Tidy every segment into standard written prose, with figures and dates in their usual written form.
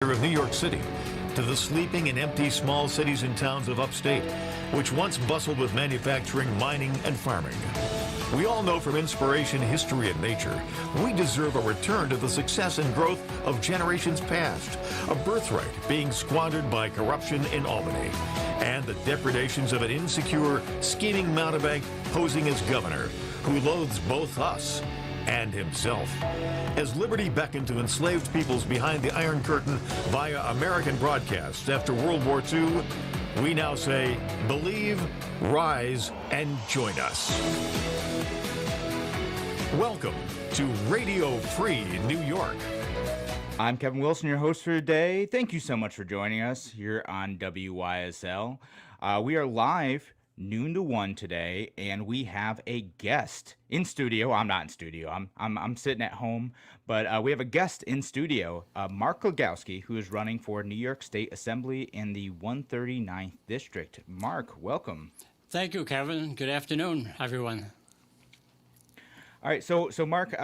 of New York City to the sleeping and empty small cities and towns of upstate, which once bustled with manufacturing, mining, and farming. We all know from inspiration, history, and nature, we deserve a return to the success and growth of generations past, a birthright being squandered by corruption in Albany, and the depredations of an insecure, scheming mountebank posing as governor, who loathes both us and himself. As liberty beckoned to enslaved peoples behind the Iron Curtain via American broadcasts after World War II, we now say, believe, rise, and join us. Welcome to Radio Free New York. I'm Kevin Wilson, your host for today. Thank you so much for joining us here on WYSL. We are live noon to 1 today, and we have a guest in studio. I'm not in studio. I'm sitting at home, but we have a guest in studio, Mark Glogowski, who is running for New York State Assembly in the 139th District. Mark, welcome. Thank you, Kevin. Good afternoon, everyone. All right, so Mark,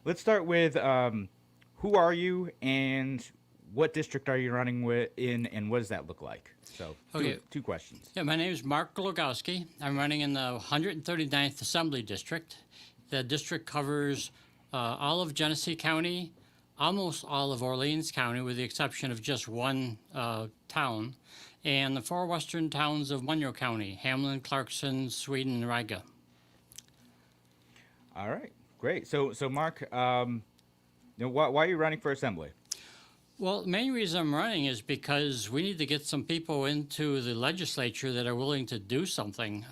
let's start with who are you and what district are you running in, and what does that look like? So, two questions. Yeah, my name is Mark Glogowski. I'm running in the 139th Assembly District. The district covers all of Genesee County, almost all of Orleans County, with the exception of just one town, and the four western towns of Monroe County: Hamlin, Clarkson, Sweden, and Riga. All right, great. So Mark, why are you running for Assembly? Well, the main reason I'm running is because we need to get some people into the legislature that are willing to do something.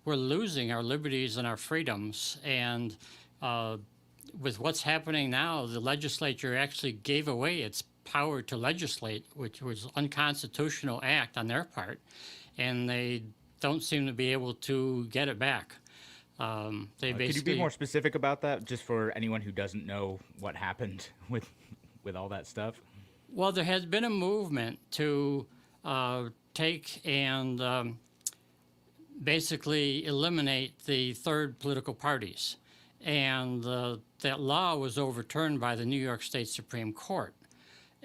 We're losing our liberties and our freedoms, and with what's happening now, the legislature actually gave away its power to legislate, which was an unconstitutional act on their part, and they don't seem to be able to get it back. Could you be more specific about that, just for anyone who doesn't know what happened with all that stuff? Well, there has been a movement to take and basically eliminate the third political parties. And that law was overturned by the New York State Supreme Court.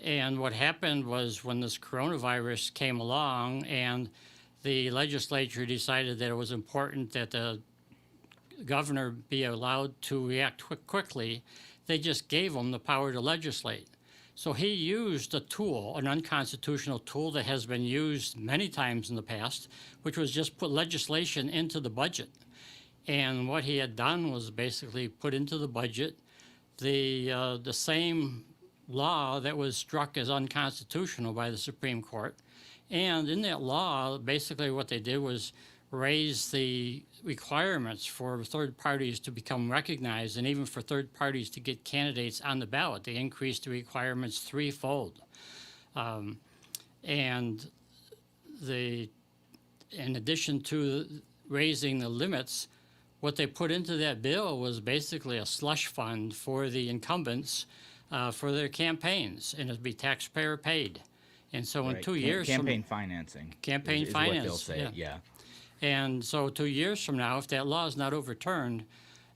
And what happened was, when this coronavirus came along and the legislature decided that it was important that the governor be allowed to react quickly, they just gave him the power to legislate. So he used a tool, an unconstitutional tool that has been used many times in the past, which was just put legislation into the budget. And what he had done was basically put into the budget the same law that was struck as unconstitutional by the Supreme Court. And in that law, basically what they did was raise the requirements for third parties to become recognized, and even for third parties to get candidates on the ballot. They increased the requirements threefold. And in addition to raising the limits, what they put into that bill was basically a slush fund for the incumbents for their campaigns, and it'd be taxpayer paid. And so in 2 years... Campaign financing. Campaign is finance, what they'll say, yeah. And so 2 years from now, if that law is not overturned,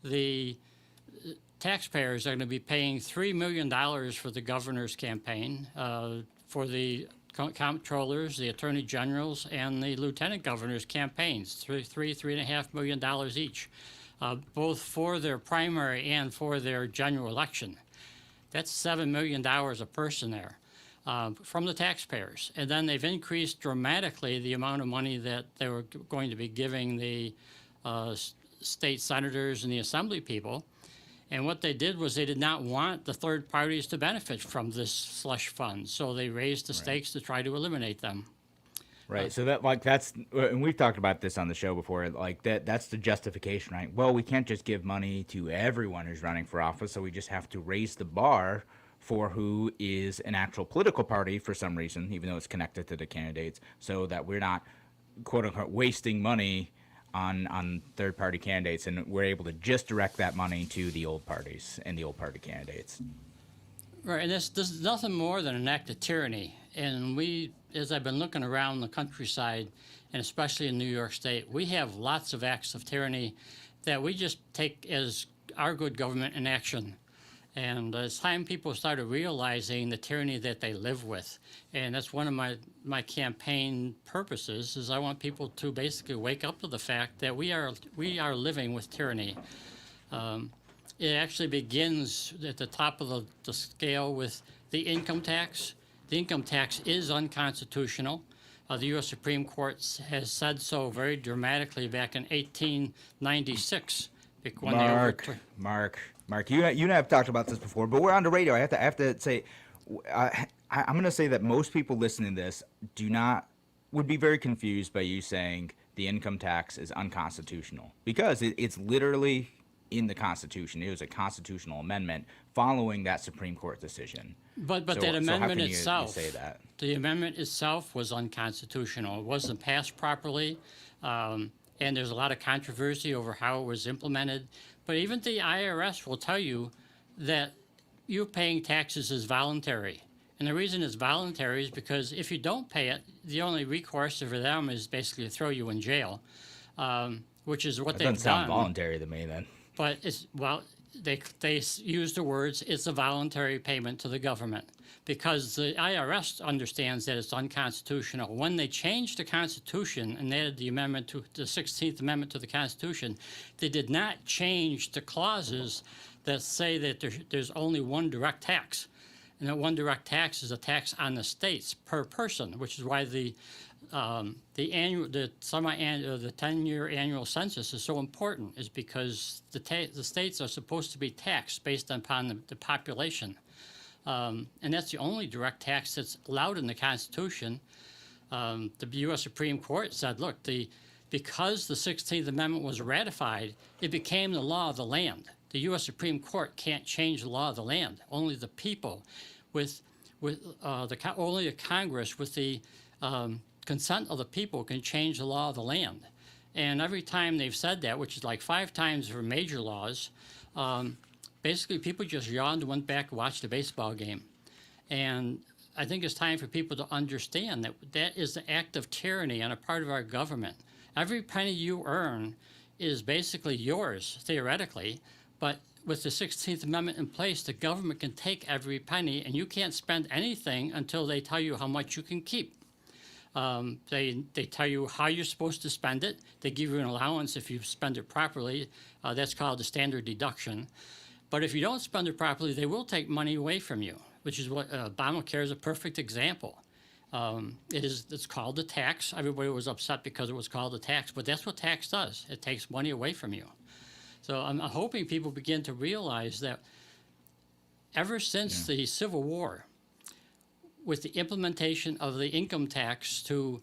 the taxpayers are going to be paying $3 million for the governor's campaign, for the comptrollers, the attorney generals, and the lieutenant governor's campaigns, $3.5 million each, both for their primary and for their general election. That's $7 million a person there. From the taxpayers. And then they've increased dramatically the amount of money that they were going to be giving the state senators and the assembly people. And what they did was they did not want the third parties to benefit from this slush fund. So they raised the stakes to try to eliminate them. Right. So that's, and we've talked about this on the show before, that's the justification, right? Well, we can't just give money to everyone who's running for office, so we just have to raise the bar for who is an actual political party for some reason, even though it's connected to the candidates, so that we're not, quote unquote, wasting money on third party candidates, and we're able to just direct that money to the old parties and the old party candidates. Right, and this is nothing more than an act of tyranny. And we, as I've been looking around the countryside, and especially in New York State, we have lots of acts of tyranny that we just take as our good government in action. And it's time people started realizing the tyranny that they live with. And that's one of my campaign purposes, is I want people to basically wake up to the fact that we are living with tyranny. It actually begins at the top of the scale with the income tax. The income tax is unconstitutional. The U.S. Supreme Court has said so very dramatically back in 1896. Mark, you and I have talked about this before, but we're on the radio. I have to say, I'm going to say that most people listening to this would be very confused by you saying the income tax is unconstitutional, because it's literally in the Constitution. It was a constitutional amendment following that Supreme Court decision. But that amendment itself, you say that? The amendment itself was unconstitutional. It wasn't passed properly, and there's a lot of controversy over how it was implemented. But even the IRS will tell you that you paying taxes is voluntary. And the reason it's voluntary is because if you don't pay it, the only recourse for them is basically to throw you in jail, which is what they've done. Doesn't sound voluntary to me then. But they use the words, it's a voluntary payment to the government, because the IRS understands that it's unconstitutional. When they changed the Constitution and added the 16th Amendment to the Constitution, they did not change the clauses that say that there's only one direct tax. And that one direct tax is a tax on the states per person, which is why the 10-year annual census is so important, is because the states are supposed to be taxed based upon the population. And that's the only direct tax that's allowed in the Constitution. The U.S. Supreme Court said, look, because the 16th Amendment was ratified, it became the law of the land. The U.S. Supreme Court can't change the law of the land. Only the people, only a Congress with the consent of the people can change the law of the land. And every time they've said that, which is like 5 times for major laws, basically people just yawned and went back and watched a baseball game. And I think it's time for people to understand that that is the act of tyranny on a part of our government. Every penny you earn is basically yours, theoretically, but with the 16th Amendment in place, the government can take every penny, and you can't spend anything until they tell you how much you can keep. They tell you how you're supposed to spend it. They give you an allowance if you spend it properly. That's called the standard deduction. But if you don't spend it properly, they will take money away from you, which is what Obamacare is a perfect example. It's called a tax. Everybody was upset because it was called a tax, but that's what tax does. It takes money away from you. So I'm hoping people begin to realize that ever since the Civil War, with the implementation of the income tax to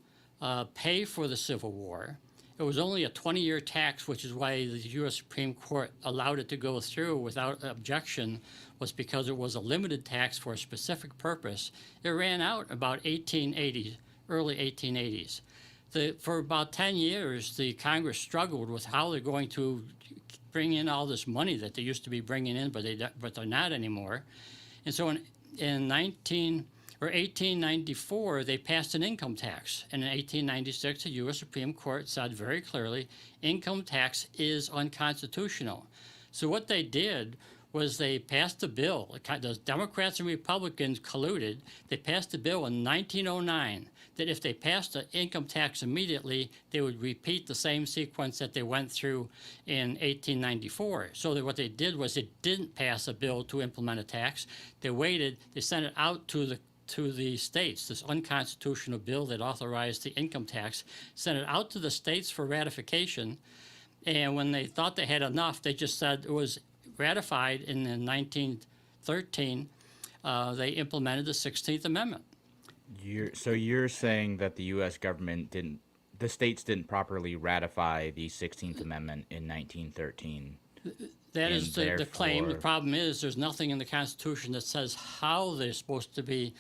pay for the Civil War, it was only a 20-year tax, which is why the U.S. Supreme Court allowed it to go through without objection, was because it was a limited tax for a specific purpose. It ran out about 1880, early 1880s. For about 10 years, the Congress struggled with how they're going to bring in all this money that they used to be bringing in, but they're not anymore. And so in 1894, they passed an income tax. And in 1896, the U.S. Supreme Court said very clearly, income tax is unconstitutional. So what they did was they passed a bill. The Democrats and Republicans colluded. They passed a bill in 1909 that if they passed the income tax immediately, they would repeat the same sequence that they went through in 1894. So that what they did was they didn't pass a bill to implement a tax. They waited. They sent it out to the states, this unconstitutional bill that authorized the income tax, sent it out to the states for ratification. And when they thought they had enough, they just said it was ratified in 1913. They implemented the 16th Amendment. So you're saying that the U.S. government the states didn't properly ratify the 16th Amendment in 1913? That is the claim. The problem is there's nothing in the Constitution that says how they're supposed to be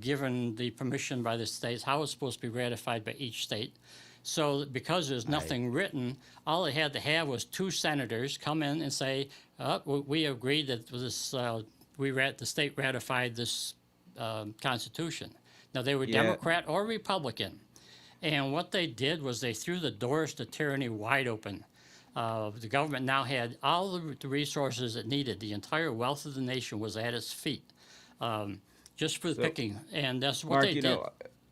given the permission by the states, how it's supposed to be ratified by each state. So because there's nothing written, all they had to have was 2 senators come in and say, we agree that the state ratified this Constitution. Now, they were Democrat or Republican. And what they did was they threw the doors to tyranny wide open. The government now had all the resources it needed. The entire wealth of the nation was at its feet, just for the picking, and that's what Mark, they did.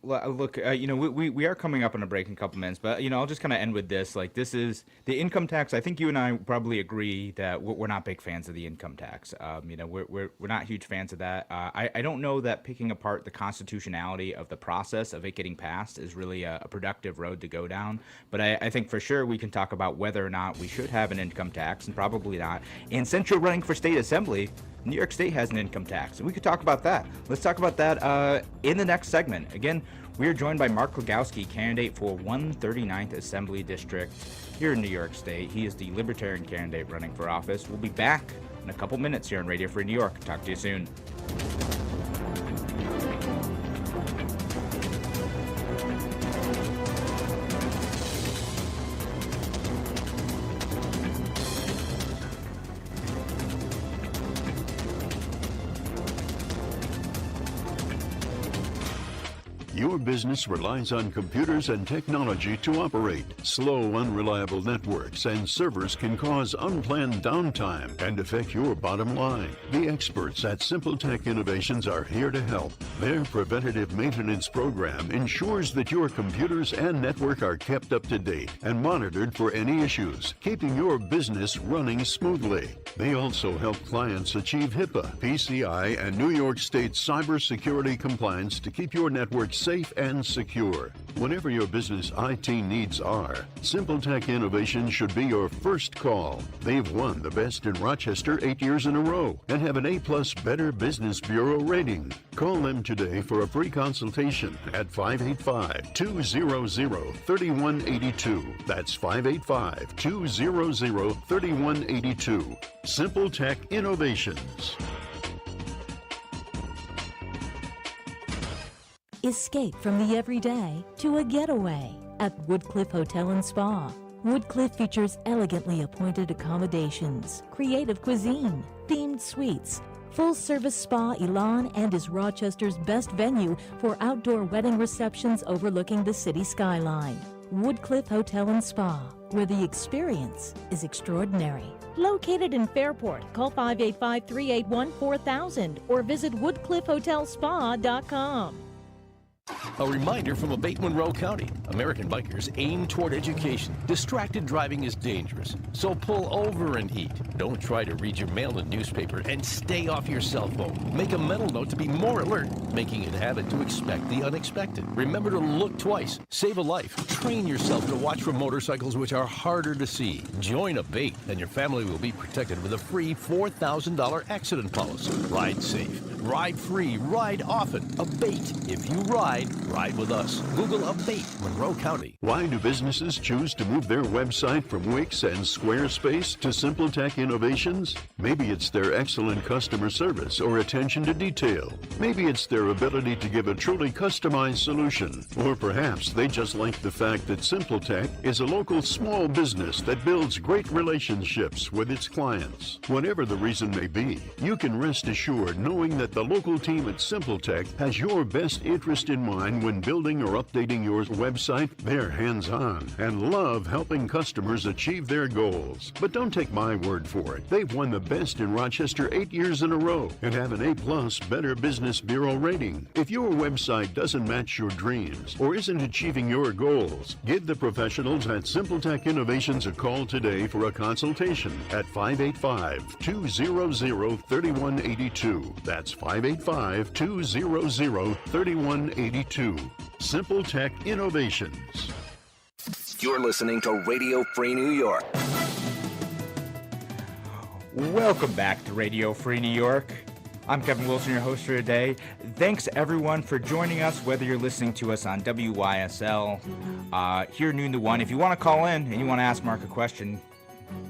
Look, we are coming up on a break in a couple minutes, but I'll just kind of end with this. Like, this is the income tax. I think you and I probably agree that we're not big fans of the income tax. We're not huge fans of that. I don't know that picking apart the constitutionality of the process of it getting passed is really a productive road to go down. But I think for sure we can talk about whether or not we should have an income tax, and probably not. And since you're running for state assembly, New York State has an income tax, and we could talk about that. Let's talk about that in the next segment. Again, we are joined by Mark Glogowski, candidate for 139th Assembly District here in New York State. He is the Libertarian candidate running for office. We'll be back in a couple minutes here on Radio Free New York. Talk to you soon. Your business relies on computers and technology to operate. Slow, unreliable networks and servers can cause unplanned downtime and affect your bottom line. The experts at Simple Tech Innovations are here to help. Their preventative maintenance program ensures that your computers and network are kept up to date and monitored for any issues, keeping your business running smoothly. They also help clients achieve HIPAA, PCI, and New York State cybersecurity compliance to keep your network safe and secure. Whatever your business IT needs are, Simple Tech Innovations should be your first call. They've won the Best in Rochester 8 years in a row and have an A+ Better Business Bureau rating. Call them today for a free consultation at 585-200-3182. That's 585-200-3182. Simple Tech Innovations. Escape from the everyday to a getaway at Woodcliff Hotel and Spa. Woodcliff features elegantly appointed accommodations, creative cuisine, themed suites, full-service spa Elan, and is Rochester's best venue for outdoor wedding receptions overlooking the city skyline. Woodcliff Hotel and Spa, where the experience is extraordinary. Located in Fairport, call 585-381-4000 or visit woodcliffhotelspa.com. A reminder from Abate Monroe County. American bikers aim toward education. Distracted driving is dangerous, so pull over and eat. Don't try to read your mail and newspaper, and stay off your cell phone. Make a mental note to be more alert, making it a habit to expect the unexpected. Remember to look twice. Save a life. Train yourself to watch for motorcycles which are harder to see. Join Abate, and your family will be protected with a free $4,000 accident policy. Ride safe. Ride free. Ride often. Abate. If you ride with us. Google Abate Monroe County. Why do businesses choose to move their website from Wix and Squarespace to Simple Tech Innovations? Maybe it's their excellent customer service or attention to detail. Maybe it's their ability to give a truly customized solution. Or perhaps they just like the fact that Simple Tech is a local small business that builds great relationships with its clients. Whatever the reason may be, you can rest assured knowing that the local team at Simple Tech has your best interest in mind when building or updating your website. They're hands-on and love helping customers achieve their goals. But don't take my word for it. They've won the Best in Rochester 8 years in a row and have an A+ Better Business Bureau rating. If your website doesn't match your dreams or isn't achieving your goals, give the professionals at Simple Tech Innovations a call today for a consultation at 585-200-3182. That's 585-200-3182. Simple Tech Innovations. You're listening to Radio Free New York. Welcome back to Radio Free New York. I'm Kevin Wilson, your host for today. Thanks everyone for joining us, whether you're listening to us on WYSL, here noon to 1. If you want to call in and you want to ask Mark a question,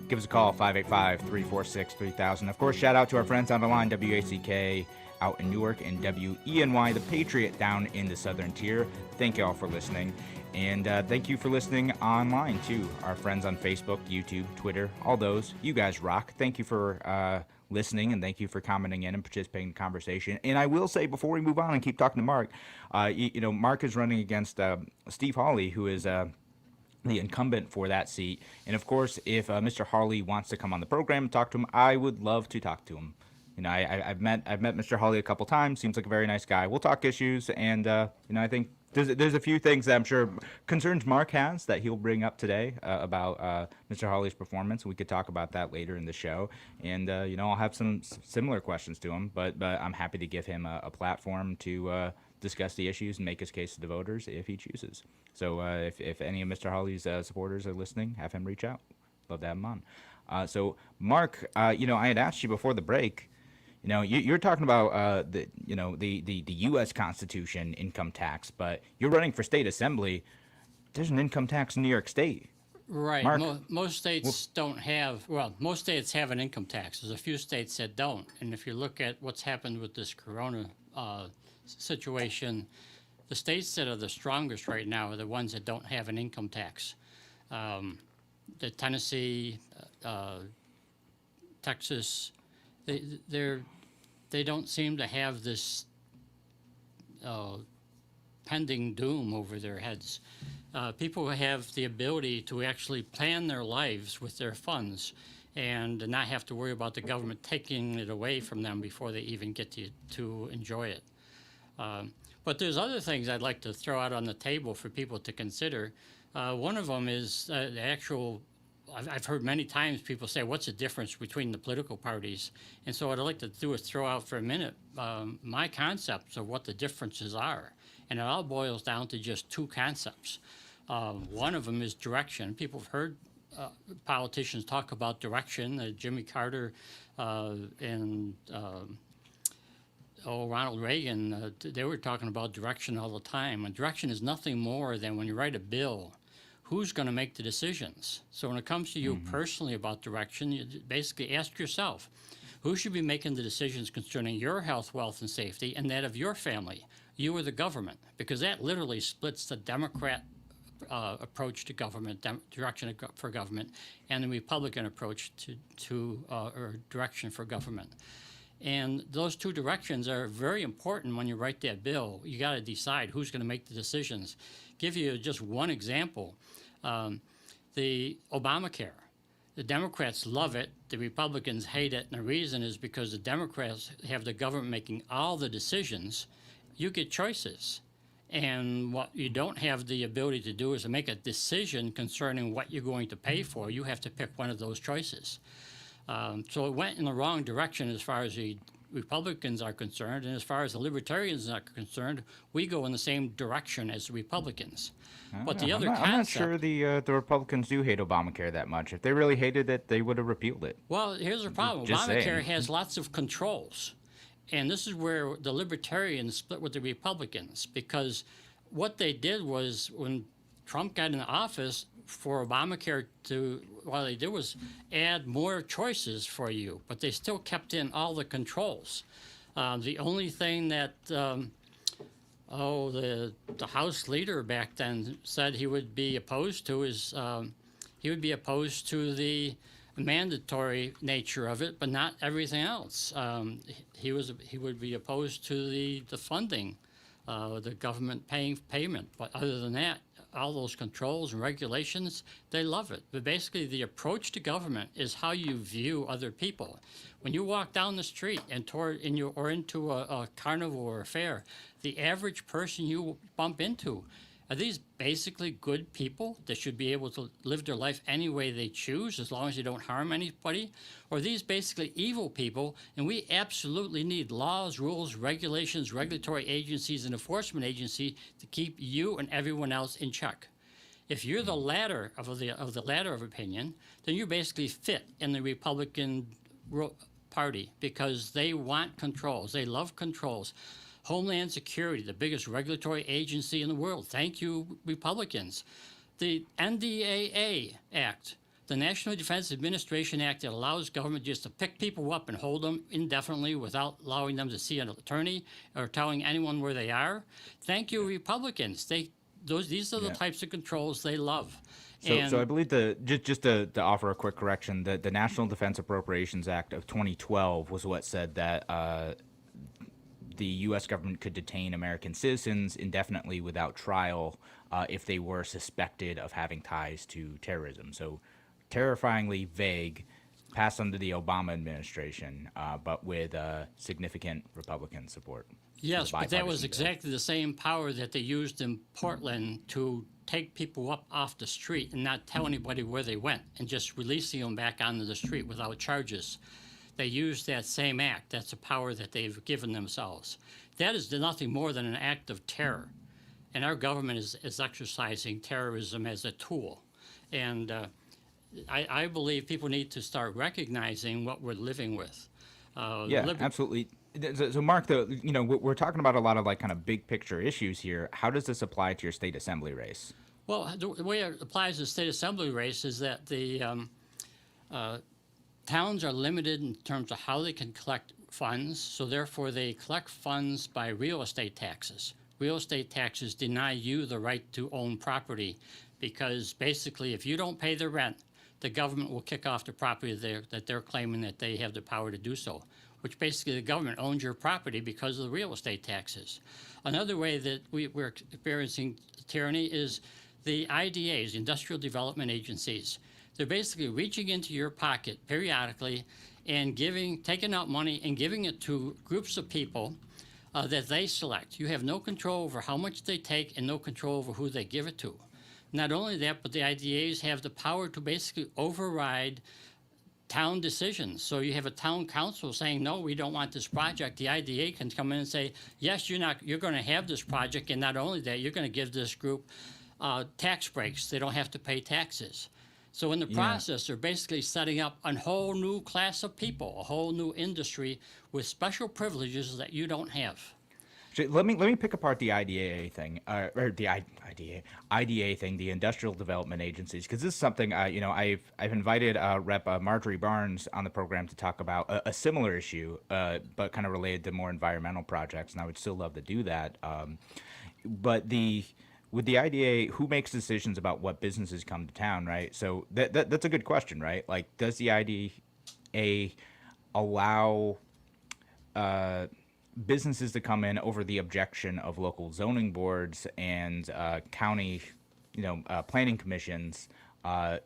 give us a call, 585-346-3000. Of course, shout out to our friends on the line, WACK out in Newark and WENY, the Patriot down in the Southern Tier. Thank you all for listening. And thank you for listening online, too. Our friends on Facebook, YouTube, Twitter, all those. You guys rock. Thank you for listening, and thank you for commenting in and participating in the conversation. And I will say, before we move on and keep talking to Mark, Mark is running against Steve Hawley, who is the incumbent for that seat. And of course, if Mr. Hawley wants to come on the program and talk to him, I would love to talk to him. I've met Mr. Hawley a couple times. Seems like a very nice guy. We'll talk issues, and I think there's a few things that I'm sure concerns Mark has that he'll bring up today about Mr. Hawley's performance. We could talk about that later in the show, and I'll have some similar questions to him. But I'm happy to give him a platform to discuss the issues and make his case to the voters if he chooses. So if any of Mr. Hawley's supporters are listening, have him reach out. Love to have him on. So Mark, I had asked you before the break. You're talking about the U.S. Constitution income tax, but you're running for state assembly. There's an income tax in New York State. Right. Mark? Most states don't have, most states have an income tax. There's a few states that don't. And if you look at what's happened with this corona situation, the states that are the strongest right now are the ones that don't have an income tax. The Tennessee, Texas, they don't seem to have this pending doom over their heads. People have the ability to actually plan their lives with their funds and not have to worry about the government taking it away from them before they even get to enjoy it. But there's other things I'd like to throw out on the table for people to consider. One of them is the actual, I've heard many times people say, what's the difference between the political parties? And so what I'd like to do is throw out for a minute my concepts of what the differences are. And it all boils down to just two concepts. One of them is direction. People have heard politicians talk about direction. Jimmy Carter and Ronald Reagan, they were talking about direction all the time. And direction is nothing more than when you write a bill, who's going to make the decisions? So when it comes to you personally about direction, you basically ask yourself, who should be making the decisions concerning your health, wealth, and safety, and that of your family, you or the government? Because that literally splits the Democrat approach to government, direction for government, and the Republican approach or direction for government. And those two directions are very important when you write that bill. You got to decide who's going to make the decisions. Give you just one example. The Obamacare. The Democrats love it. The Republicans hate it. And the reason is because the Democrats have the government making all the decisions. You get choices. And what you don't have the ability to do is to make a decision concerning what you're going to pay for. You have to pick one of those choices. So it went in the wrong direction as far as the Republicans are concerned, and as far as the Libertarians are concerned, we go in the same direction as the Republicans. But the other concept... I'm not sure the Republicans do hate Obamacare that much. If they really hated it, they would have repealed it. Well, here's the problem. Obamacare has lots of controls. And this is where the Libertarians split with the Republicans, because what they did was when Trump got into office, for Obamacare what they did was add more choices for you, but they still kept in all the controls. The only thing that the House leader back then said he would be opposed to is he would be opposed to the mandatory nature of it, but not everything else. He would be opposed to the funding, the government payment, but other than that, all those controls and regulations, they love it. But basically, the approach to government is how you view other people. When you walk down the street and or into a carnival or a fair, the average person you bump into, are these basically good people that should be able to live their life any way they choose as long as they don't harm anybody? Or are these basically evil people, and we absolutely need laws, rules, regulations, regulatory agencies, and enforcement agencies to keep you and everyone else in check? If you're the latter of opinion, then you basically fit in the Republican Party because they want controls. They love controls. Homeland Security, the biggest regulatory agency in the world. Thank you, Republicans. The NDAA Act, the National Defense Administration Act, that allows government just to pick people up and hold them indefinitely without allowing them to see an attorney or telling anyone where they are. Thank you, Republicans. These are the types of controls they love. So I believe just to offer a quick correction, the National Defense Appropriations Act of 2012 was what said that the U.S. government could detain American citizens indefinitely without trial if they were suspected of having ties to terrorism. So terrifyingly vague, passed under the Obama administration, but with significant Republican support. Yes, but that was exactly the same power that they used in Portland to take people up off the street and not tell anybody where they went and just releasing them back onto the street without charges. They used that same act. That's a power that they've given themselves. That is nothing more than an act of terror. And our government is exercising terrorism as a tool. And I believe people need to start recognizing what we're living with. Absolutely. So, Mark, we're talking about a lot of like kind of big picture issues here. How does this apply to your state assembly race? Well, the way it applies to the state assembly race is that the towns are limited in terms of how they can collect funds. So therefore, they collect funds by real estate taxes. Real estate taxes deny you the right to own property because basically, if you don't pay the rent, the government will kick off the property that they're claiming that they have the power to do so, which basically the government owns your property because of the real estate taxes. Another way that we're experiencing tyranny is the IDAs, the Industrial Development Agencies. They're basically reaching into your pocket periodically and taking out money and giving it to groups of people that they select. You have no control over how much they take and no control over who they give it to. Not only that, but the IDAs have the power to basically override town decisions. So you have a town council saying, no, we don't want this project. The IDA can come in and say, yes, you're going to have this project, and not only that, you're going to give this group tax breaks. They don't have to pay taxes. So in the process, they're basically setting up a whole new class of people, a whole new industry with special privileges that you don't have. Let me pick apart the IDA thing, or the IDA thing, the Industrial Development Agencies, because this is something I've invited Rep. Marjorie Barnes on the program to talk about a similar issue, but kind of related to more environmental projects, and I would still love to do that. But with the IDA, who makes decisions about what businesses come to town, right? So that's a good question, right? Like, does the IDA allow businesses to come in over the objection of local zoning boards and county, planning commissions? And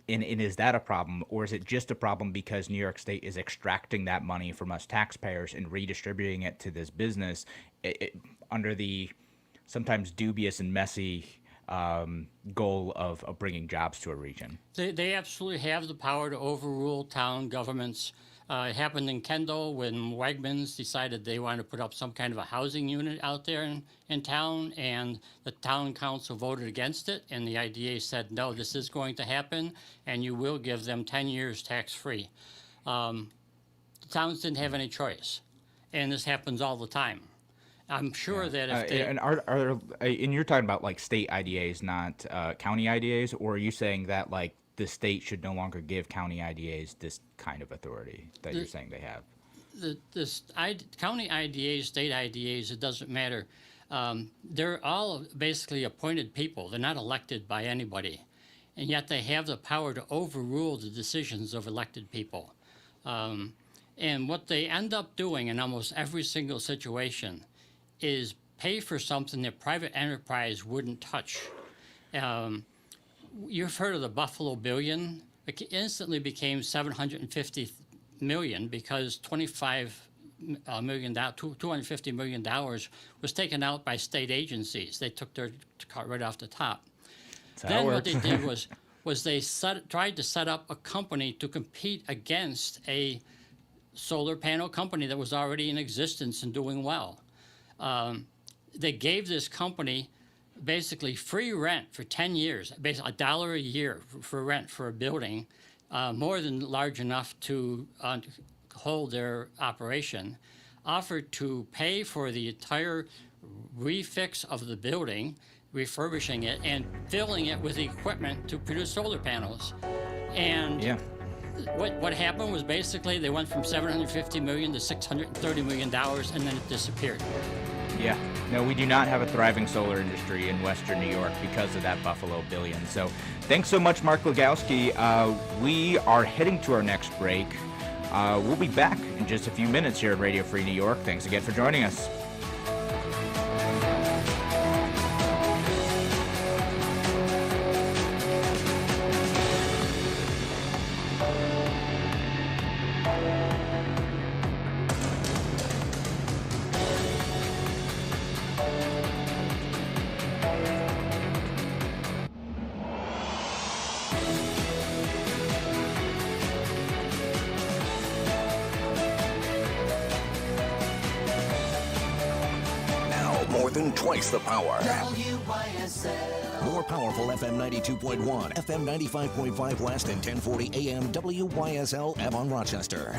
is that a problem, or is it just a problem because New York State is extracting that money from us taxpayers and redistributing it to this business under the sometimes dubious and messy goal of bringing jobs to a region? They absolutely have the power to overrule town governments. It happened in Kendall when Wegmans decided they wanted to put up some kind of a housing unit out there in town, and the town council voted against it, and the IDA said, no, this is going to happen, and you will give them 10 years tax-free. The towns didn't have any choice, and this happens all the time. I'm sure that if they... And and you're talking about, like, state IDAs, not county IDAs, or are you saying that, like, the state should no longer give county IDAs this kind of authority that you're saying they have? County IDAs, state IDAs, it doesn't matter. They're all basically appointed people. They're not elected by anybody. And yet they have the power to overrule the decisions of elected people. And what they end up doing in almost every single situation is pay for something that private enterprise wouldn't touch. You've heard of the Buffalo Billion. It instantly became $750 million because $250 million was taken out by state agencies. They took their cut right off the top. Then what they did was they tried to set up a company to compete against a solar panel company that was already in existence and doing well. They gave this company basically free rent for 10 years, basically $1 a year for rent for a building, more than large enough to hold their operation, offered to pay for the entire refix of the building, refurbishing it, and filling it with equipment to produce solar panels. And what happened was basically they went from $750 million to $630 million, and then it disappeared. Yeah. No, we do not have a thriving solar industry in Western New York because of that Buffalo Billion. So thanks so much, Mark Glogowski. We are heading to our next break. We'll be back in just a few minutes here at Radio Free New York. Thanks again for joining us. Twice the power. WYSL. More powerful FM 92.1, FM 95.5 West, and 1040 AM WYSL Avon Rochester.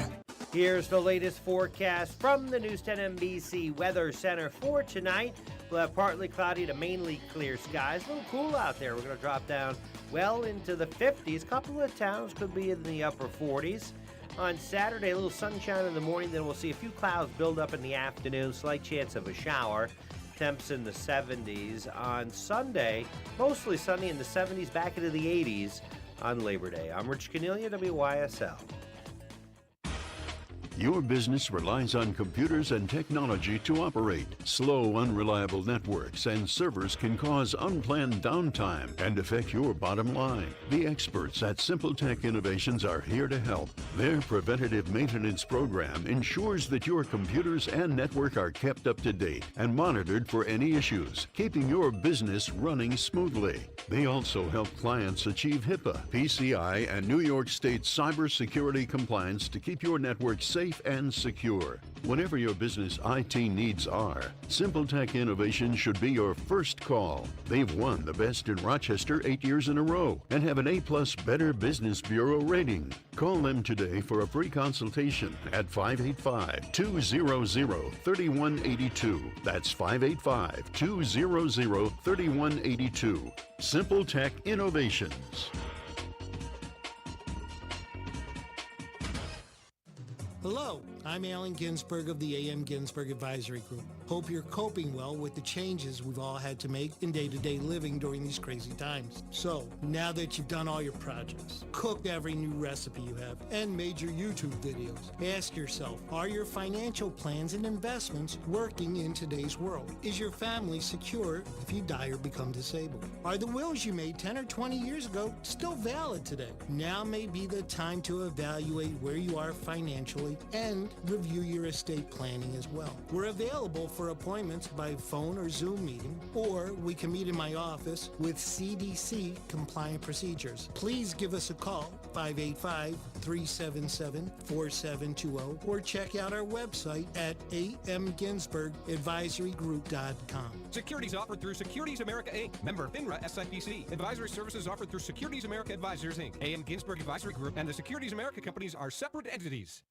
Here's the latest forecast from the News 10 NBC Weather Center for tonight. We'll have partly cloudy to mainly clear skies. A little cool out there. We're going to drop down well into the 50s. A couple of towns could be in the upper 40s. On Saturday, a little sunshine in the morning. Then we'll see a few clouds build up in the afternoon. Slight chance of a shower. Temps in the 70s. On Sunday, mostly sunny in the 70s, back into the 80s on Labor Day. I'm Rich Cornelia, WYSL. Your business relies on computers and technology to operate. Slow, unreliable networks and servers can cause unplanned downtime and affect your bottom line. The experts at Simple Tech Innovations are here to help. Their preventative maintenance program ensures that your computers and network are kept up to date and monitored for any issues, keeping your business running smoothly. They also help clients achieve HIPAA, PCI, and New York State cybersecurity compliance to keep your network safe and secure. Whatever your business IT needs are, Simple Tech Innovations should be your first call. They've won the best in Rochester 8 years in a row and have an A+ Better Business Bureau rating. Call them today for a free consultation at 585-200-3182. That's 585-200-3182. Simple Tech Innovations. Hello, I'm Alan Ginsberg of the A.M. Ginsberg Advisory Group. Hope you're coping well with the changes we've all had to make in day-to-day living during these crazy times. So, now that you've done all your projects, cooked every new recipe you have, and made your YouTube videos, ask yourself, are your financial plans and investments working in today's world? Is your family secure if you die or become disabled? Are the wills you made 10 or 20 years ago still valid today? Now may be the time to evaluate where you are financially and review your estate planning as well. We're available for appointments by phone or Zoom meeting, or we can meet in my office with CDC compliant procedures. Please give us a call, 585-377-4720, or check out our website at amginsbergadvisorygroup.com. Securities offered through Securities America, Inc., member FINRA SIPC. Advisory services offered through Securities America Advisors, Inc., A.M. Ginsberg Advisory Group, and the Securities America companies are separate entities.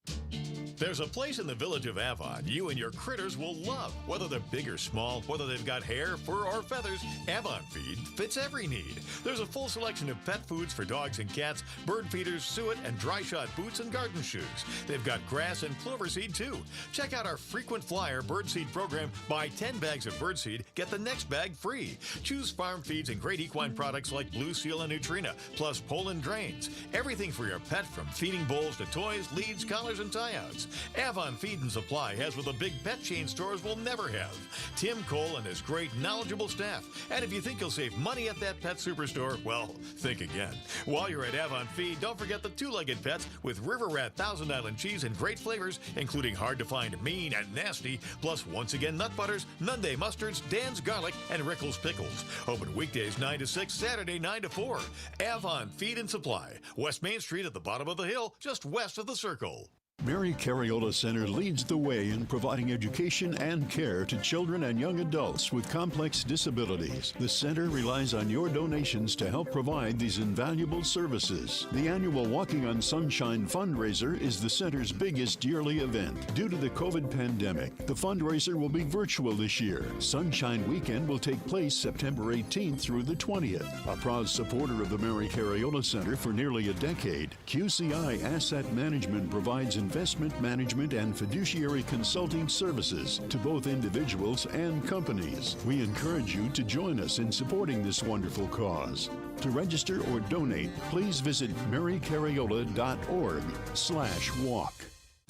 There's a place in the village of Avon you and your critters will love. Whether they're big or small, whether they've got hair, fur, or feathers, Avon Feed fits every need. There's a full selection of pet foods for dogs and cats, bird feeders, suet, and dry shot boots and garden shoes. They've got grass and clover seed too. Check out our frequent flyer birdseed program. Buy 10 bags of birdseed, get the next bag free. Choose farm feeds and great equine products like Blue Seal and Neutrina, plus Poland drains. Everything for your pet, from feeding bowls to toys, leads, collars, and tie-outs. Avon Feed and Supply has what the big pet chain stores will never have. Tim Cole and his great knowledgeable staff. And if you think you'll save money at that pet superstore, well, think again. While you're at Avon Feed, don't forget the two-legged pets with River Rat Thousand Island cheese and great flavors, including hard-to-find mean and nasty, plus once again nut butters, Nunday mustards, Dan's garlic, and Rickles pickles. Open weekdays 9 to 6, Saturday 9 to 4. Avon Feed and Supply, West Main Street at the bottom of the hill, just west of the Circle. Mary Cariola Center leads the way in providing education and care to children and young adults with complex disabilities. The center relies on your donations to help provide these invaluable services. The annual Walking on Sunshine fundraiser is the center's biggest yearly event. Due to the COVID pandemic, the fundraiser will be virtual this year. Sunshine Weekend will take place September 18th through the 20th. A proud supporter of the Mary Cariola Center for nearly a decade, QCI Asset Management provides investment management and fiduciary consulting services to both individuals and companies. We encourage you to join us in supporting this wonderful cause. To register or donate, please visit marycariola.org/walk.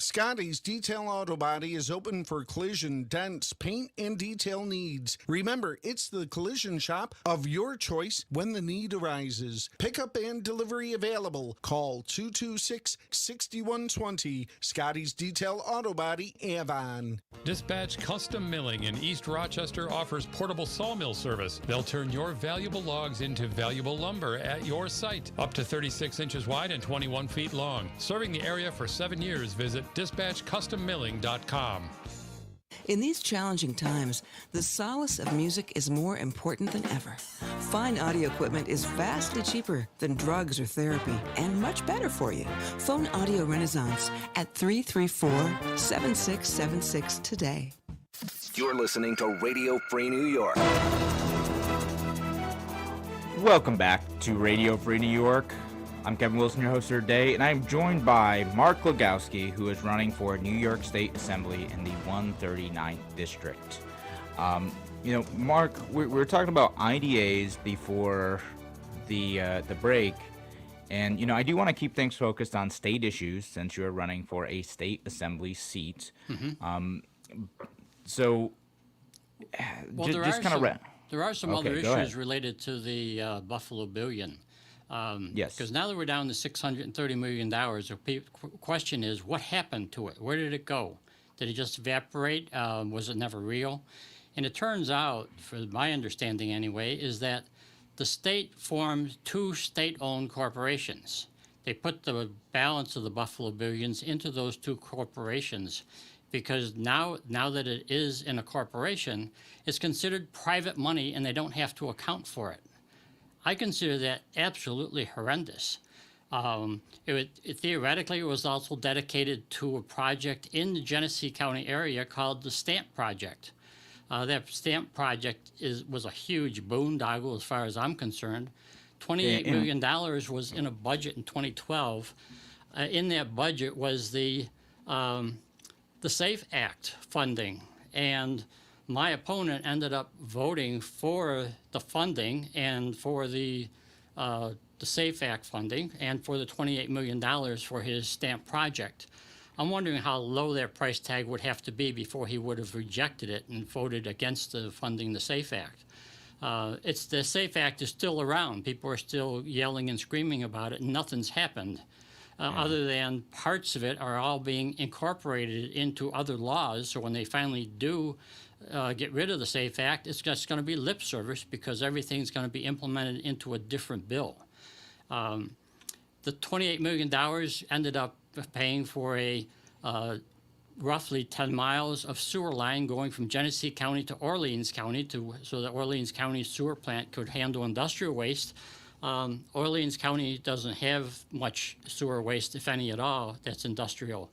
Scotty's Detail Auto Body is open for collision, dents, paint, and detail needs. Remember, it's the collision shop of your choice when the need arises. Pickup and delivery available. Call 226-6120. Scotty's Detail Auto Body, Avon. Dispatch Custom Milling in East Rochester offers portable sawmill service. They'll turn your valuable logs into valuable lumber at your site. Up to 36 inches wide and 21 feet long. Serving the area for 7 years, visit dispatchcustommilling.com. In these challenging times, the solace of music is more important than ever. Fine audio equipment is vastly cheaper than drugs or therapy and much better for you. Phone Audio Renaissance at 334-7676 today. You're listening to Radio Free New York. Welcome back to Radio Free New York. I'm Kevin Wilson, your host for today, and I'm joined by Mark Glogowski, who is running for New York State Assembly in the 139th District. Mark, we were talking about IDAs before the break, and, I do want to keep things focused on state issues since you're running for a state assembly seat. Mm-hmm. There are some other issues related to the Buffalo Billion. Yes. Because now that we're down to $630 million, the question is, what happened to it? Where did it go? Did it just evaporate? Was it never real? And it turns out, for my understanding anyway, is that the state formed 2 state-owned corporations. They put the balance of the Buffalo Billions into those 2 corporations because now that it is in a corporation, it's considered private money and they don't have to account for it. I consider that absolutely horrendous. Theoretically, it was also dedicated to a project in the Genesee County area called the Stamp Project. That Stamp Project was a huge boondoggle as far as I'm concerned. $28 million was in a budget in 2012. In that budget was the SAFE Act funding, and my opponent ended up voting for the funding and for the SAFE Act funding and for the $28 million for his stamp project. I'm wondering how low that price tag would have to be before he would have rejected it and voted against the funding the SAFE Act. The SAFE Act is still around. People are still yelling and screaming about it, and nothing's happened. Other than parts of it are all being incorporated into other laws, so when they finally do get rid of the SAFE Act, it's just going to be lip service because everything's going to be implemented into a different bill. The $28 million ended up paying for a roughly 10 miles of sewer line going from Genesee County to Orleans County so that Orleans County sewer plant could handle industrial waste. Orleans County doesn't have much sewer waste, if any at all, that's industrial.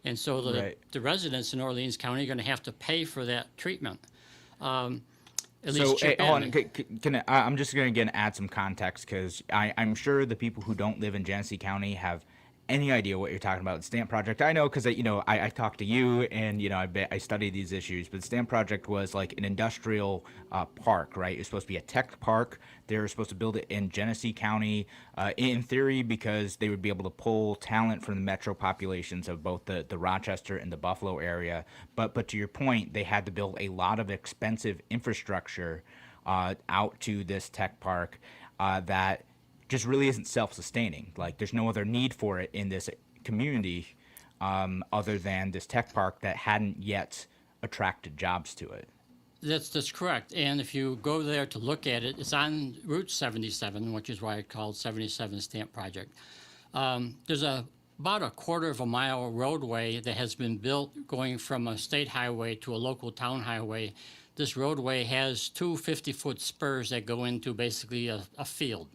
And so the residents in Orleans County are going to have to pay for that treatment. I'm just going to add some context because I'm sure the people who don't live in Genesee County have any idea what you're talking about. The Stamp Project, I know because I talked to you and I studied these issues. But the Stamp Project was like an industrial park, right? It was supposed to be a tech park. They were supposed to build it in Genesee County, in theory, because they would be able to pull talent from the metro populations of both the Rochester and the Buffalo area. But to your point, they had to build a lot of expensive infrastructure out to this tech park that just really isn't self-sustaining. Like, there's no other need for it in this community other than this tech park that hadn't yet attracted jobs to it. That's correct. And if you go there to look at it, it's on Route 77, which is why it's called 77 Stamp Project. There's about a quarter of a mile roadway that has been built going from a state highway to a local town highway. This roadway has 2 50-foot spurs that go into basically a field.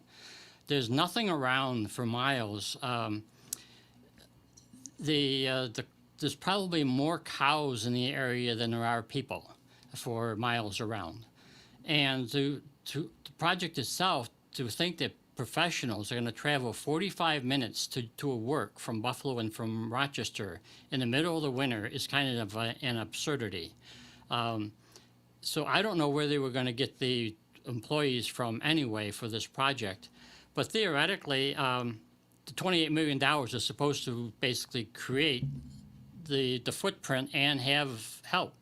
There's nothing around for miles. There's probably more cows in the area than there are people for miles around. And the project itself, to think that professionals are going to travel 45 minutes to work from Buffalo and from Rochester in the middle of the winter is kind of an absurdity. So I don't know where they were going to get the employees from anyway for this project. But theoretically, the $28 million is supposed to basically create the footprint and have help.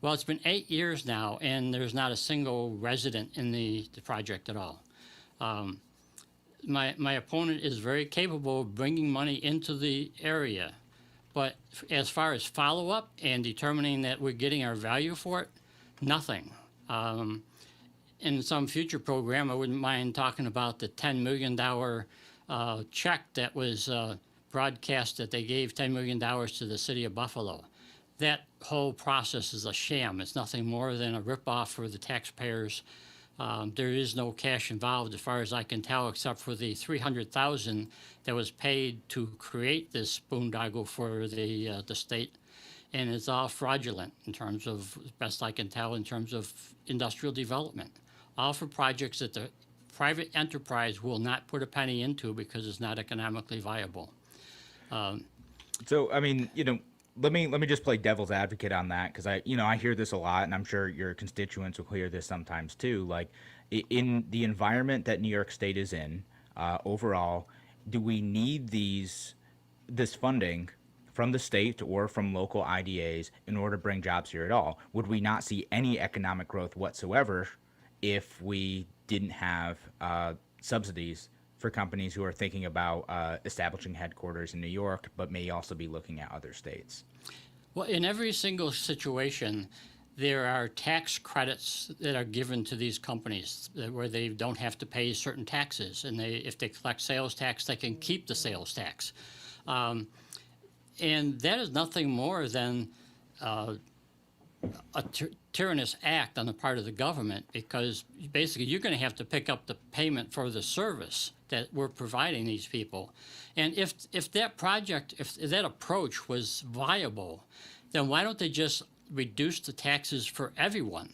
Well, it's been 8 years now, and there's not a single resident in the project at all. My opponent is very capable of bringing money into the area, but as far as follow-up and determining that we're getting our value for it, nothing. In some future program, I wouldn't mind talking about the $10 million check that was broadcast that they gave $10 million to the city of Buffalo. That whole process is a sham. It's nothing more than a ripoff for the taxpayers. There is no cash involved as far as I can tell, except for the $300,000 that was paid to create this boondoggle for the state. And it's all fraudulent in terms of, as best I can tell, in terms of industrial development. All for projects that the private enterprise will not put a penny into because it's not economically viable. So, I mean, let me just play devil's advocate on that, because I hear this a lot, and I'm sure your constituents will hear this sometimes too. Like, in the environment that New York State is in, overall, do we need this funding from the state or from local IDAs in order to bring jobs here at all? Would we not see any economic growth whatsoever if we didn't have subsidies for companies who are thinking about establishing headquarters in New York, but may also be looking at other states? Well, in every single situation, there are tax credits that are given to these companies where they don't have to pay certain taxes. And if they collect sales tax, they can keep the sales tax. And that is nothing more than a tyrannous act on the part of the government, because basically you're going to have to pick up the payment for the service that we're providing these people. And if that project, if that approach was viable, then why don't they just reduce the taxes for everyone?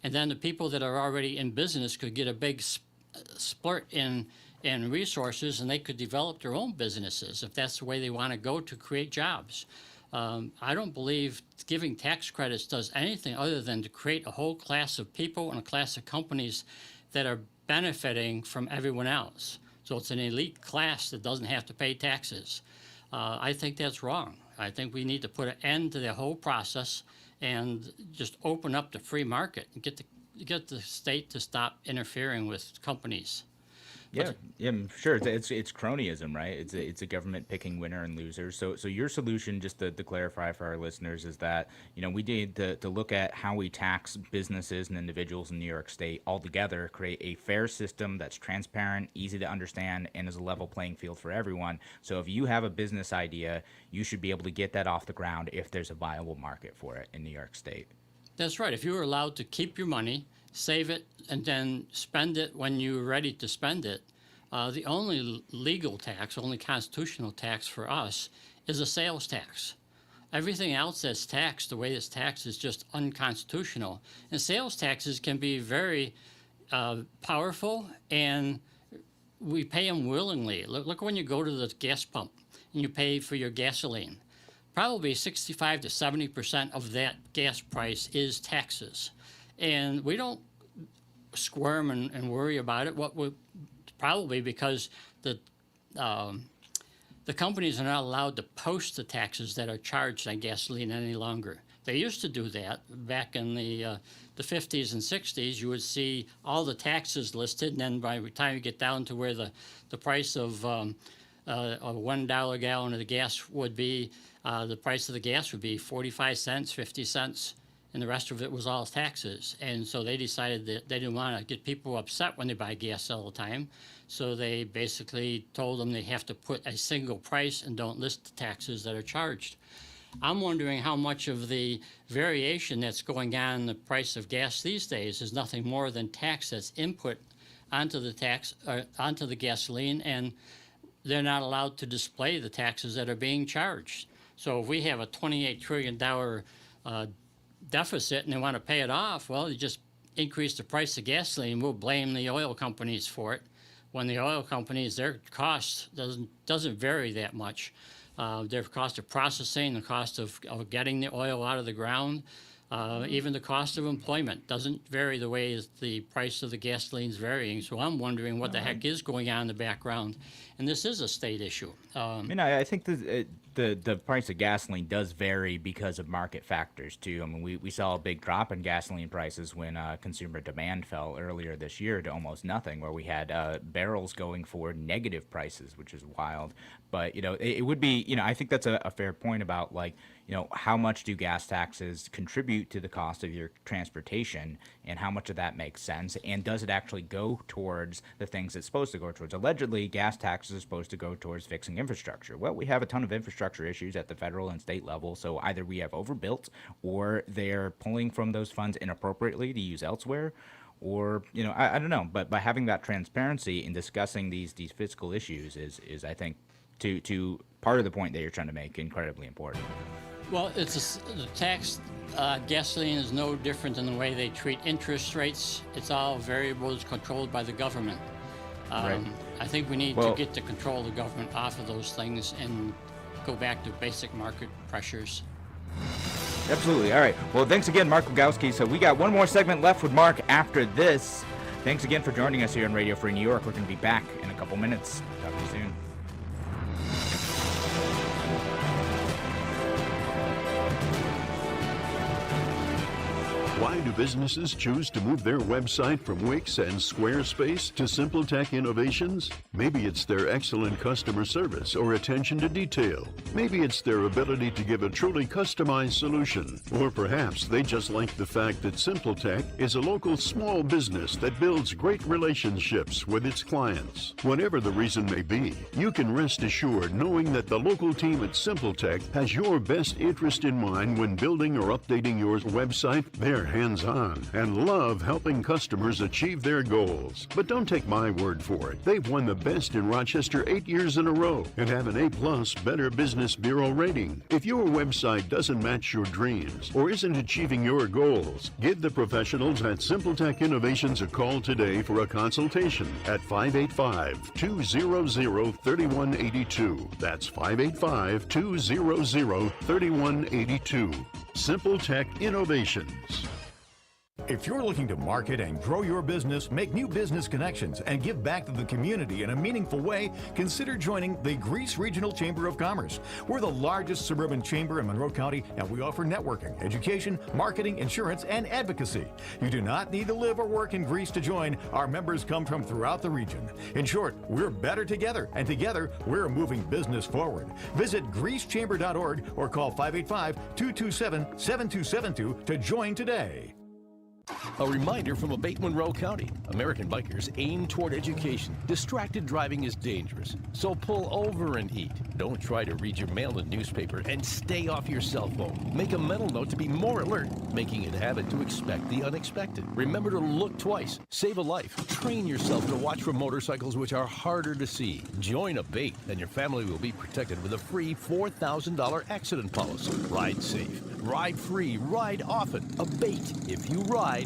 And then the people that are already in business could get a big splurt in resources, and they could develop their own businesses if that's the way they want to go to create jobs. I don't believe giving tax credits does anything other than to create a whole class of people and a class of companies that are benefiting from everyone else. So it's an elite class that doesn't have to pay taxes. I think that's wrong. I think we need to put an end to the whole process and just open up the free market and get the state to stop interfering with companies. Yeah, sure. It's cronyism, right? It's a government picking winner and loser. So your solution, just to clarify for our listeners, is that we need to look at how we tax businesses and individuals in New York State altogether, create a fair system that's transparent, easy to understand, and is a level playing field for everyone. So if you have a business idea, you should be able to get that off the ground if there's a viable market for it in New York State. That's right. If you were allowed to keep your money, save it, and then spend it when you're ready to spend it, the only legal tax, only constitutional tax for us is a sales tax. Everything else that's taxed, the way it's taxed, is just unconstitutional. And sales taxes can be very powerful, and we pay them willingly. Look when you go to the gas pump and you pay for your gasoline. Probably 65 to 70% of that gas price is taxes. And we don't squirm and worry about it. Probably because the companies are not allowed to post the taxes that are charged on gasoline any longer. They used to do that back in the 50s and 60s. You would see all the taxes listed, and then by the time you get down to where the price of a $1 gallon of the gas would be, the price of the gas would be 45 cents, 50 cents. And the rest of it was all taxes. And so they decided that they didn't want to get people upset when they buy gas all the time. So they basically told them they have to put a single price and don't list the taxes that are charged. I'm wondering how much of the variation that's going on in the price of gas these days is nothing more than tax that's input onto the gasoline, and they're not allowed to display the taxes that are being charged. So if we have a $28 trillion deficit and they want to pay it off, well, you just increase the price of gasoline. We'll blame the oil companies for it, when the oil companies, their cost doesn't vary that much. Their cost of processing, the cost of getting the oil out of the ground, even the cost of employment doesn't vary the way as the price of the gasoline is varying. So I'm wondering what the heck is going on in the background. And this is a state issue. I think the price of gasoline does vary because of market factors too. I mean, we saw a big drop in gasoline prices when consumer demand fell earlier this year to almost nothing, where we had barrels going for negative prices, which is wild. But it would be, I think that's a fair point about, like, how much do gas taxes contribute to the cost of your transportation, and how much of that makes sense, and does it actually go towards the things it's supposed to go towards? Allegedly, gas taxes are supposed to go towards fixing infrastructure. Well, we have a ton of infrastructure issues at the federal and state level, so either we have overbuilt, or they're pulling from those funds inappropriately to use elsewhere, or I don't know. But by having that transparency in discussing these fiscal issues is I think, to part of the point that you're trying to make, incredibly important. Well, the tax gasoline is no different than the way they treat interest rates. It's all variables controlled by the government. Right. I think we need to get the control of the government off of those things and go back to basic market pressures. Absolutely. All right. Well, thanks again, Mark Glogowski. So we got one more segment left with Mark after this. Thanks again for joining us here on Radio Free New York. We're going to be back in a couple minutes. Talk to you soon. Why do businesses choose to move their website from Wix and Squarespace to SimpleTech Innovations? Maybe it's their excellent customer service or attention to detail. Maybe it's their ability to give a truly customized solution. Or perhaps they just like the fact that SimpleTech is a local small business that builds great relationships with its clients. Whatever the reason may be, you can rest assured knowing that the local team at SimpleTech has your best interest in mind when building or updating your website. They're hands-on and love helping customers achieve their goals. But don't take my word for it. They've won the best in Rochester 8 years in a row and have an A+ Better Business Bureau rating. If your website doesn't match your dreams or isn't achieving your goals, give the professionals at SimpleTech Innovations a call today for a consultation at 585-200-3182. That's 585-200-3182. SimpleTech Innovations. If you're looking to market and grow your business, make new business connections, and give back to the community in a meaningful way, consider joining the Greece Regional Chamber of Commerce. We're the largest suburban chamber in Monroe County, and we offer networking, education, marketing, insurance, and advocacy. You do not need to live or work in Greece to join. Our members come from throughout the region. In short, we're better together, and together, we're moving business forward. Visit greecechamber.org or call 585-227-7272 to join today. A reminder from Abate Monroe County. American bikers aim toward education. Distracted driving is dangerous, so pull over and eat. Don't try to read your mail and newspaper, and stay off your cell phone. Make a mental note to be more alert, making it a habit to expect the unexpected. Remember to look twice. Save a life. Train yourself to watch for motorcycles which are harder to see. Join Abate, and your family will be protected with a free $4,000 accident policy. Ride safe. Ride free. Ride often. Abate. If you ride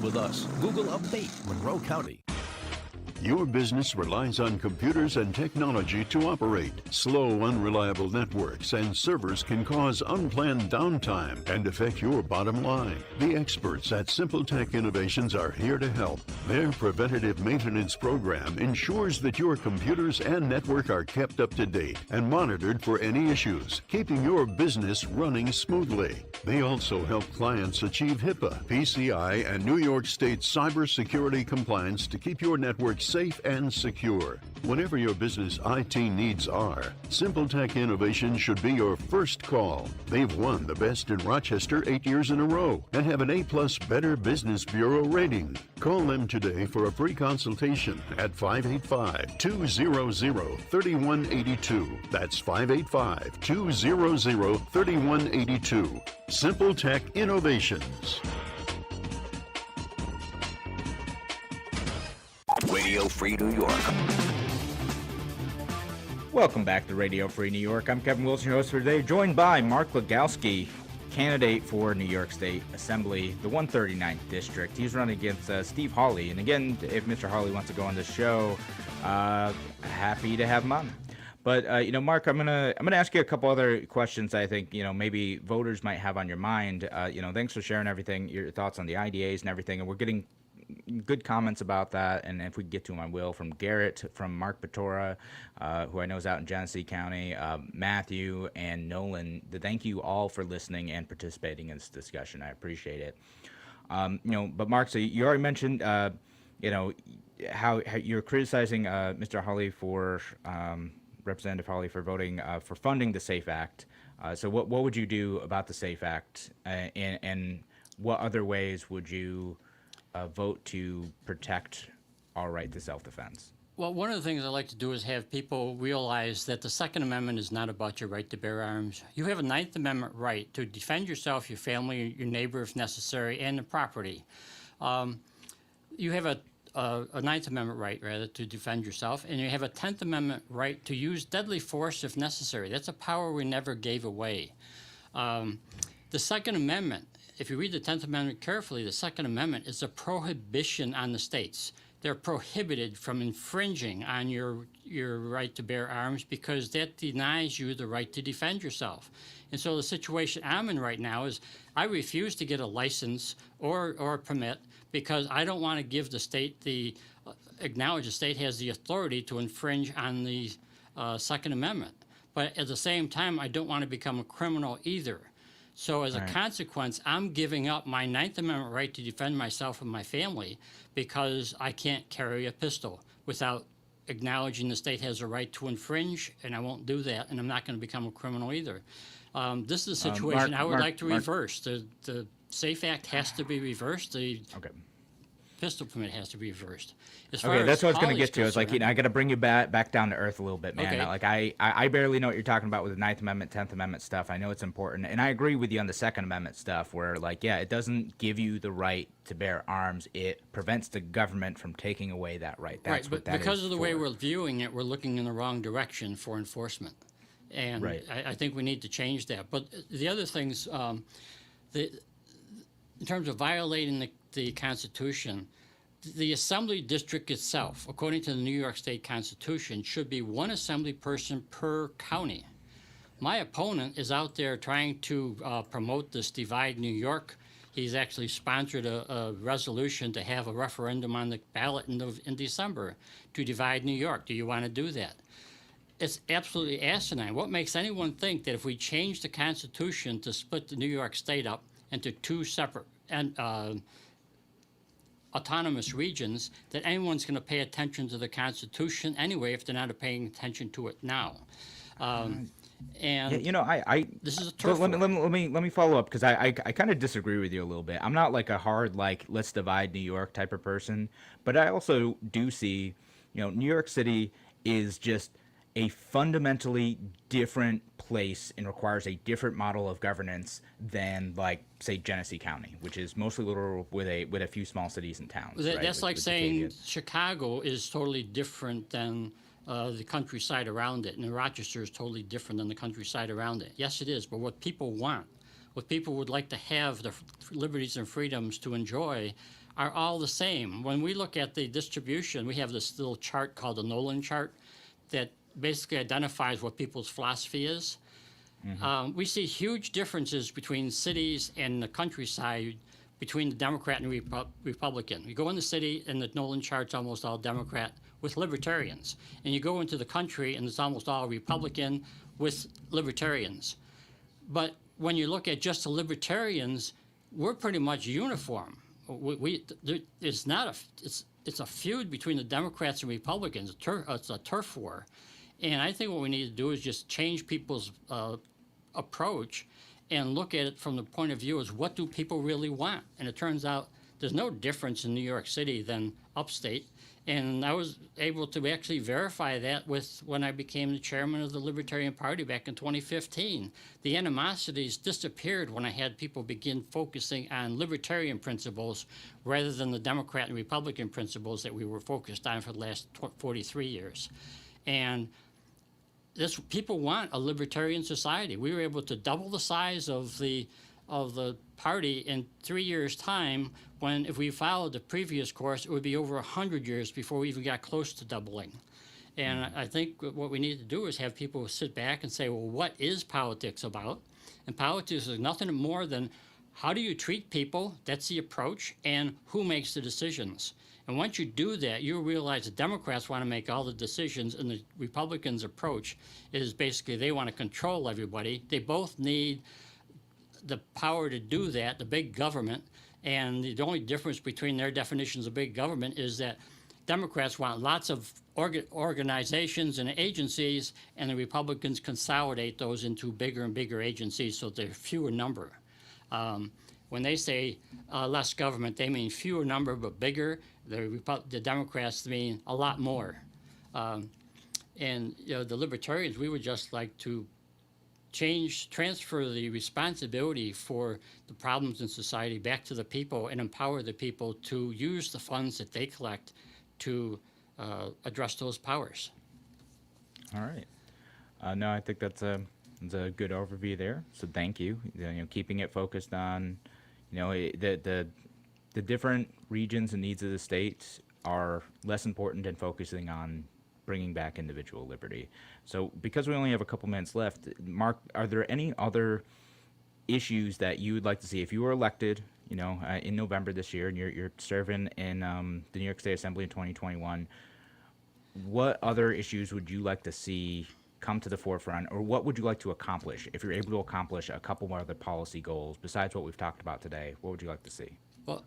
with us. Google Abate Monroe County. Your business relies on computers and technology to operate. Slow, unreliable networks and servers can cause unplanned downtime and affect your bottom line. The experts at SimpleTech Innovations are here to help. Their preventative maintenance program ensures that your computers and network are kept up to date and monitored for any issues, keeping your business running smoothly. They also help clients achieve HIPAA, PCI, and New York State cybersecurity compliance to keep your network safe and secure. Whatever your business IT needs are, SimpleTech Innovations should be your first call. They've won the best in Rochester 8 years in a row and have an A+ Better Business Bureau rating. Call them today for a free consultation at 585-200-3182. That's 585-200-3182. SimpleTech Innovations. Radio Free New York. Welcome back to Radio Free New York. I'm Kevin Wilson, your host for today, joined by Mark Glogowski, candidate for New York State Assembly, the 139th District. He's running against Steve Hawley. And again, if Mr. Hawley wants to go on the show, happy to have him on. But Mark, I'm gonna ask you a couple other questions I think maybe voters might have on your mind. Thanks for sharing everything, your thoughts on the IDAs and everything. And we're getting good comments about that, and if we get to them, I will. From Garrett, from Mark Patora, who I know is out in Genesee County, Matthew, and Nolan. Thank you all for listening and participating in this discussion. I appreciate it. But Mark, so you already mentioned, how you're criticizing Mr. Hawley for Representative Hawley for voting for funding the SAFE Act. So what would you do about the SAFE Act, and what other ways would you vote to protect our right to self-defense? Well, one of the things I like to do is have people realize that the Second Amendment is not about your right to bear arms. You have a Ninth Amendment right to defend yourself, your family, your neighbor if necessary, and the property. You have a Ninth Amendment right, rather, to defend yourself, and you have a 10th Amendment right to use deadly force if necessary. That's a power we never gave away. The Second Amendment, if you read the 10th Amendment carefully, the Second Amendment is a prohibition on the states. They're prohibited from infringing on your right to bear arms because that denies you the right to defend yourself. And so the situation I'm in right now is I refuse to get a license or a permit because I don't want to give the state acknowledge the state has the authority to infringe on the Second Amendment. But at the same time, I don't want to become a criminal either. So as a consequence, I'm giving up my Ninth Amendment right to defend myself and my family because I can't carry a pistol without acknowledging the state has a right to infringe, and I won't do that, and I'm not going to become a criminal either. This is a situation I would like to reverse. The SAFE Act has to be reversed. The pistol permit has to be reversed. Okay, that's what I was going to get to. It's like, I got to bring you back down to earth a little bit, man. Okay. Like, I barely know what you're talking about with the Ninth Amendment, 10th Amendment stuff. I know it's important, and I agree with you on the Second Amendment stuff, where, like, yeah, it doesn't give you the right to bear arms. It prevents the government from taking away that right. That's right, but because of the way we're viewing it, we're looking in the wrong direction for enforcement. And I think we need to change that. But the other things, in terms of violating the Constitution, the assembly district itself, according to the New York State Constitution, should be one assembly person per county. My opponent is out there trying to promote this Divide New York. He's actually sponsored a resolution to have a referendum on the ballot in December to divide New York. Do you want to do that? It's absolutely asinine. What makes anyone think that if we change the Constitution to split the New York State up into two separate autonomous regions, that anyone's going to pay attention to the Constitution anyway if they're not paying attention to it now? And this is a turf war. Let me follow up, because I kind of disagree with you a little bit. I'm not like a hard, like, let's divide New York type of person, but I also do see, New York City is just a fundamentally different place and requires a different model of governance than, like, say, Genesee County, which is mostly liberal with a few small cities and towns. That's like saying Chicago is totally different than the countryside around it, and Rochester is totally different than the countryside around it. Yes, it is, but what people want, what people would like to have the liberties and freedoms to enjoy are all the same. When we look at the distribution, we have this little chart called the Nolan chart that basically identifies what people's philosophy is. We see huge differences between cities and the countryside between the Democrat and Republican. You go in the city and the Nolan chart's almost all Democrat with libertarians. And you go into the country and it's almost all Republican with libertarians. But when you look at just the libertarians, we're pretty much uniform. It's a feud between the Democrats and Republicans. It's a turf war. And I think what we need to do is just change people's approach and look at it from the point of view as what do people really want. And it turns out there's no difference in New York City than upstate. And I was able to actually verify that when I became the chairman of the Libertarian Party back in 2015. The animosities disappeared when I had people begin focusing on libertarian principles rather than the Democrat and Republican principles that we were focused on for the last 43 years. And people want a libertarian society. We were able to double the size of the party in 3 years' time, when if we followed the previous course, it would be over 100 years before we even got close to doubling. And I think what we need to do is have people sit back and say, well, what is politics about? And politics is nothing more than how do you treat people? That's the approach. And who makes the decisions? And once you do that, you realize the Democrats want to make all the decisions, and the Republicans' approach is basically they want to control everybody. They both need the power to do that, the big government. And the only difference between their definitions of big government is that Democrats want lots of organizations and agencies, and the Republicans consolidate those into bigger and bigger agencies so they're fewer number. When they say less government, they mean fewer number but bigger. The Democrats mean a lot more. And the Libertarians, we would just like to transfer the responsibility for the problems in society back to the people and empower the people to use the funds that they collect to address those powers. All right. No, I think that's a good overview there. So thank you. Keeping it focused on, the different regions and needs of the state are less important than focusing on bringing back individual liberty. So because we only have a couple minutes left, Mark, are there any other issues that you would like to see if you were elected, in November this year, and you're serving in the New York State Assembly in 2021? What other issues would you like to see come to the forefront, or what would you like to accomplish if you're able to accomplish a couple more other policy goals besides what we've talked about today? What would you like to see? Well,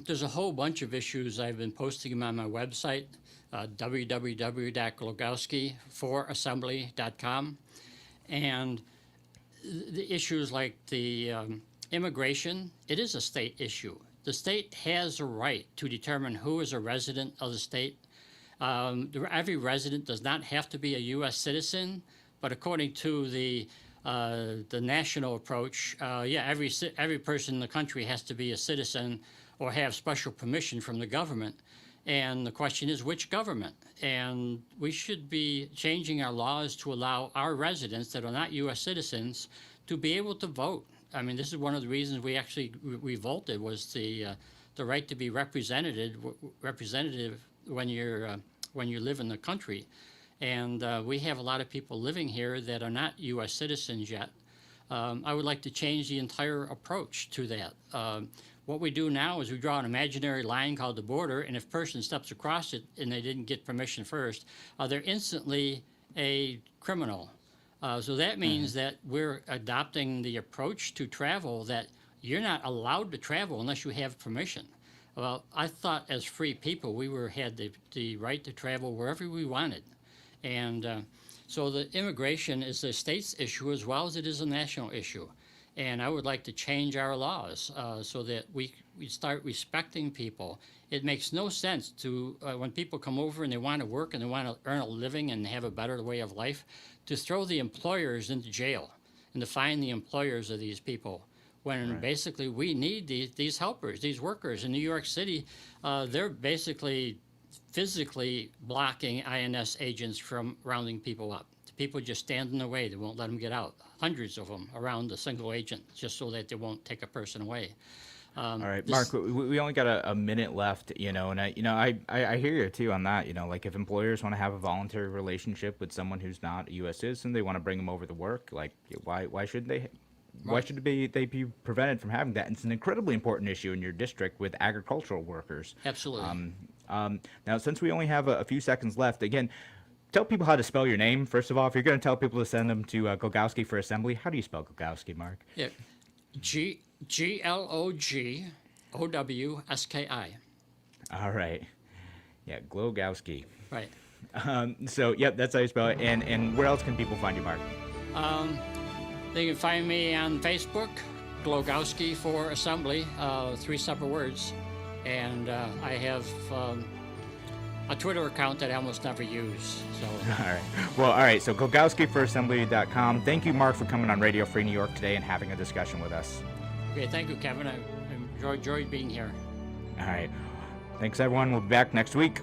there's a whole bunch of issues. I've been posting them on my website, www.glogowski4assembly.com. And the issues like the immigration, it is a state issue. The state has a right to determine who is a resident of the state. Every resident does not have to be a U.S. citizen, but according to the national approach, every person in the country has to be a citizen or have special permission from the government. And the question is, which government? And we should be changing our laws to allow our residents that are not U.S. citizens to be able to vote. I mean, this is one of the reasons we actually revolted, was the right to be representative when you live in the country. And we have a lot of people living here that are not U.S. citizens yet. I would like to change the entire approach to that. What we do now is we draw an imaginary line called the border, and if a person steps across it and they didn't get permission first, they're instantly a criminal. So that means that we're adopting the approach to travel that you're not allowed to travel unless you have permission. Well, I thought as free people we had the right to travel wherever we wanted. And so the immigration is a state's issue as well as it is a national issue. And I would like to change our laws so that we start respecting people. It makes no sense to, when people come over and they want to work and they want to earn a living and have a better way of life, to throw the employers into jail and to fine the employers of these people. When basically we need these helpers, these workers. In New York City, they're basically physically blocking INS agents from rounding people up. People just stand in the way. They won't let them get out. Hundreds of them around a single agent just so that they won't take a person away. All right, Mark, we only got a minute left, and I hear you too on that. Like if employers want to have a voluntary relationship with someone who's not a U.S. citizen, they want to bring them over to work. Like why shouldn't they? Why should they be prevented from having that? And it's an incredibly important issue in your district with agricultural workers. Absolutely. Now, since we only have a few seconds left, again, tell people how to spell your name. First of all, if you're going to tell people to send them to Glogowski for Assembly, how do you spell Glogowski, Mark? Yeah, Glogowski. All right. Yeah, Glogowski. Right. That's how you spell it. And where else can people find you, Mark? They can find me on Facebook, Glogowski for Assembly, 3 separate words. And I have a Twitter account that I almost never use. So. All right. Well, all right. So GlogowskiForAssembly.com. Thank you, Mark, for coming on Radio Free New York today and having a discussion with us. Okay. Thank you, Kevin. I enjoyed being here. All right. Thanks, everyone. We'll be back next week.